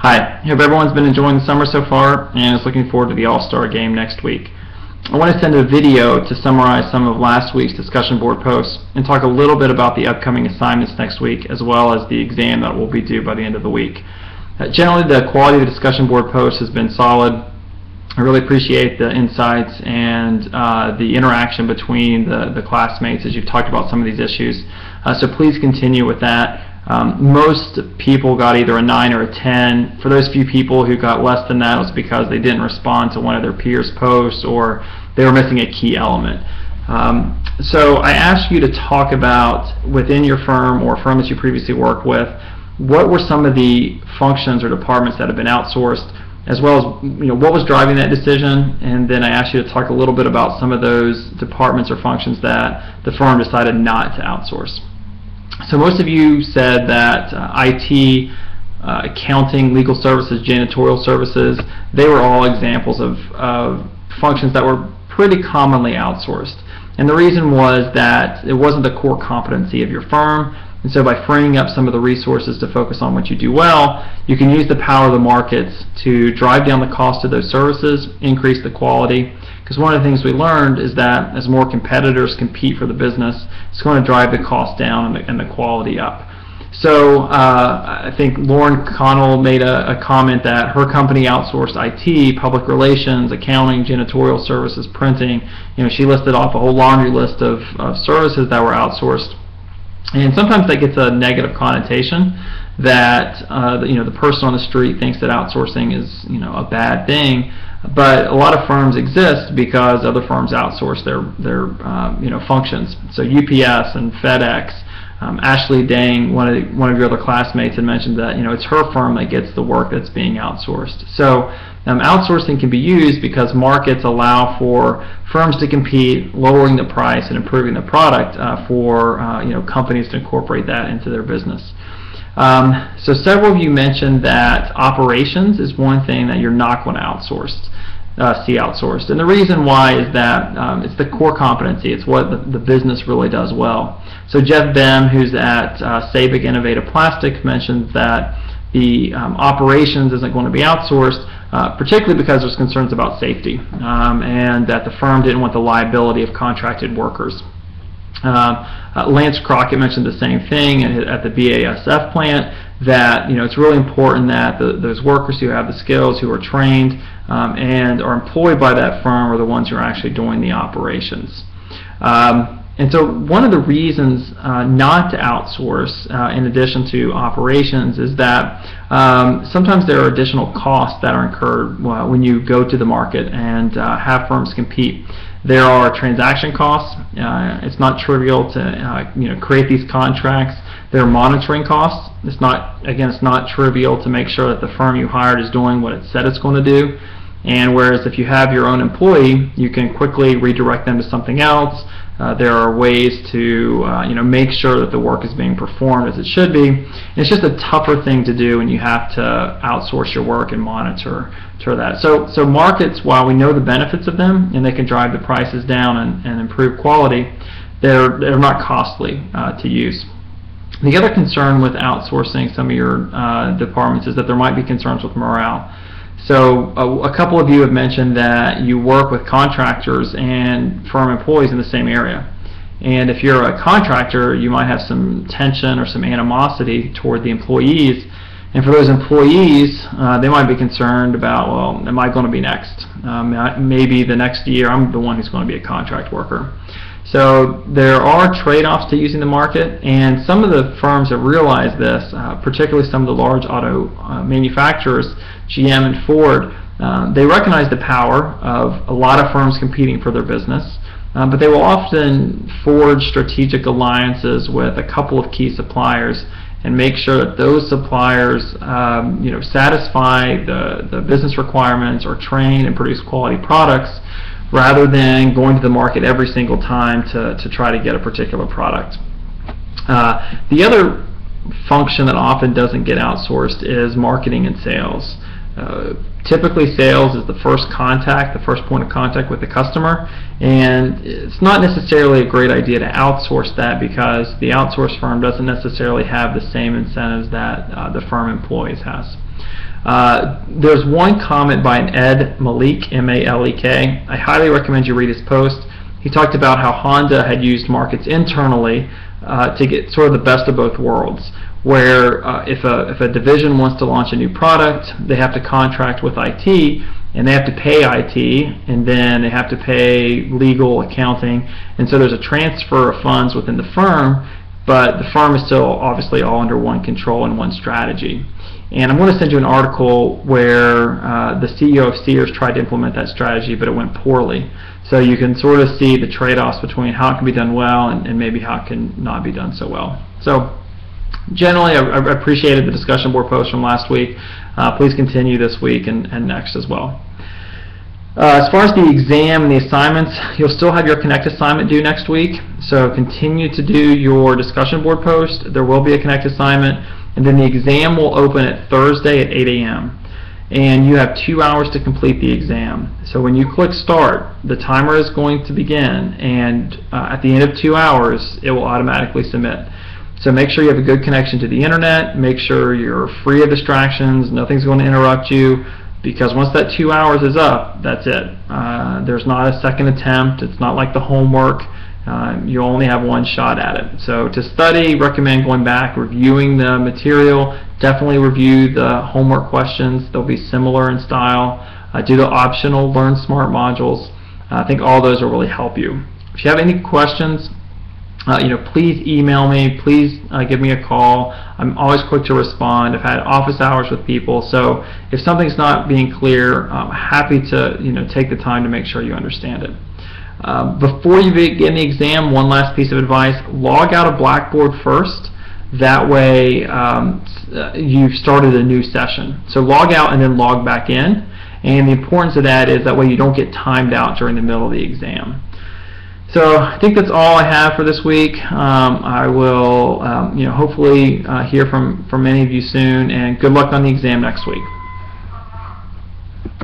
Hi, hope everyone's been enjoying the summer so far and is looking forward to the All-Star game next week. I want to send a video to summarize some of last week's discussion board posts and talk a little bit about the upcoming assignments next week as well as the exam that will be due by the end of the week. Generally, the quality of the discussion board posts has been solid. I really appreciate the insights and the interaction between the classmates as you've talked about some of these issues. So please continue with that. Most people got either a 9 or a 10. For those few people who got less than that, it was because they didn't respond to one of their peers' posts or they were missing a key element. So I asked you to talk about, within your firm or firm that you previously worked with, what were some of the functions or departments that have been outsourced, as well as what was driving that decision, and then I asked you to talk a little bit about some of those departments or functions that the firm decided not to outsource. So most of you said that IT, accounting, legal services, janitorial services, they were all examples of functions that were pretty commonly outsourced. And the reason was that it wasn't the core competency of your firm, and so by freeing up some of the resources to focus on what you do well, you can use the power of the markets to drive down the cost of those services, increase the quality. Because one of the things we learned is that as more competitors compete for the business, it's going to drive the cost down and the quality up. So I think Lauren Connell made a comment that her company outsourced IT, public relations, accounting, janitorial services, printing. She listed off a whole laundry list of services that were outsourced. And sometimes that gets a negative connotation that the person on the street thinks that outsourcing is a bad thing. But a lot of firms exist because other firms outsource their functions. So UPS and FedEx. Ashley Dang, one of your other classmates, had mentioned that it's her firm that gets the work that's being outsourced. So outsourcing can be used because markets allow for firms to compete, lowering the price and improving the product for companies to incorporate that into their business. So several of you mentioned that operations is one thing that you're not going to see outsourced. And the reason why is that it's the core competency. It's what the business really does well. So Jeff Bem, who's at Sabic Innovative Plastic, mentioned that the operations isn't going to be outsourced, particularly because there's concerns about safety and that the firm didn't want the liability of contracted workers. Lance Crockett mentioned the same thing at the BASF plant, that it's really important that those workers who have the skills, who are trained and are employed by that firm, are the ones who are actually doing the operations. And so one of the reasons not to outsource, in addition to operations, is that sometimes there are additional costs that are incurred when you go to the market and have firms compete. There are transaction costs. It's not trivial to create these contracts. There are monitoring costs. It's not trivial to make sure that the firm you hired is doing what it said it's going to do. And whereas if you have your own employee, you can quickly redirect them to something else. There are ways to make sure that the work is being performed as it should be. And it's just a tougher thing to do when you have to outsource your work and monitor that. So markets, while we know the benefits of them and they can drive the prices down and improve quality, they're not costly to use. The other concern with outsourcing some of your departments is that there might be concerns with morale. So a couple of you have mentioned that you work with contractors and firm employees in the same area. And if you're a contractor, you might have some tension or some animosity toward the employees. And for those employees, they might be concerned about, well, am I going to be next? Maybe the next year I'm the one who's going to be a contract worker. So there are trade-offs to using the market, and some of the firms have realized this, particularly some of the large auto manufacturers, GM and Ford. They recognize the power of a lot of firms competing for their business, but they will often forge strategic alliances with a couple of key suppliers and make sure that those suppliers satisfy the business requirements or train and produce quality products, rather than going to the market every single time to try to get a particular product. The other function that often doesn't get outsourced is marketing and sales. Typically sales is the first point of contact with the customer, and it's not necessarily a great idea to outsource that because the outsourced firm doesn't necessarily have the same incentives that the firm employees has. There's one comment by an Ed Malik, M-A-L-E-K. I highly recommend you read his post. He talked about how Honda had used markets internally to get sort of the best of both worlds, where if a division wants to launch a new product, they have to contract with IT, and they have to pay IT, and then they have to pay legal, accounting, and so there's a transfer of funds within the firm, but the firm is still obviously all under one control and one strategy. And I'm going to send you an article where the CEO of Sears tried to implement that strategy, but it went poorly. So you can sort of see the trade-offs between how it can be done well and maybe how it can not be done so well. So generally, I appreciated the discussion board post from last week. Please continue this week and next as well. As far as the exam and the assignments, you'll still have your Connect assignment due next week. So continue to do your discussion board post. There will be a Connect assignment. And then the exam will open at Thursday at 8 a.m. And you have 2 hours to complete the exam. So when you click start, the timer is going to begin, and at the end of 2 hours, it will automatically submit. So make sure you have a good connection to the internet, make sure you're free of distractions, nothing's going to interrupt you, because once that 2 hours is up, that's it. There's not a second attempt, it's not like the homework. You only have one shot at it. So to study, recommend going back, reviewing the material. Definitely review the homework questions. They'll be similar in style. Do the optional Learn Smart modules. I think all those will really help you. If you have any questions, please email me. Please give me a call. I'm always quick to respond. I've had office hours with people, so if something's not being clear, I'm happy to take the time to make sure you understand it. Before you begin the exam, one last piece of advice: log out of Blackboard first. That way you've started a new session. So log out and then log back in. And the importance of that is that way you don't get timed out during the middle of the exam. So I think that's all I have for this week. I will hopefully hear from many of you soon, and good luck on the exam next week.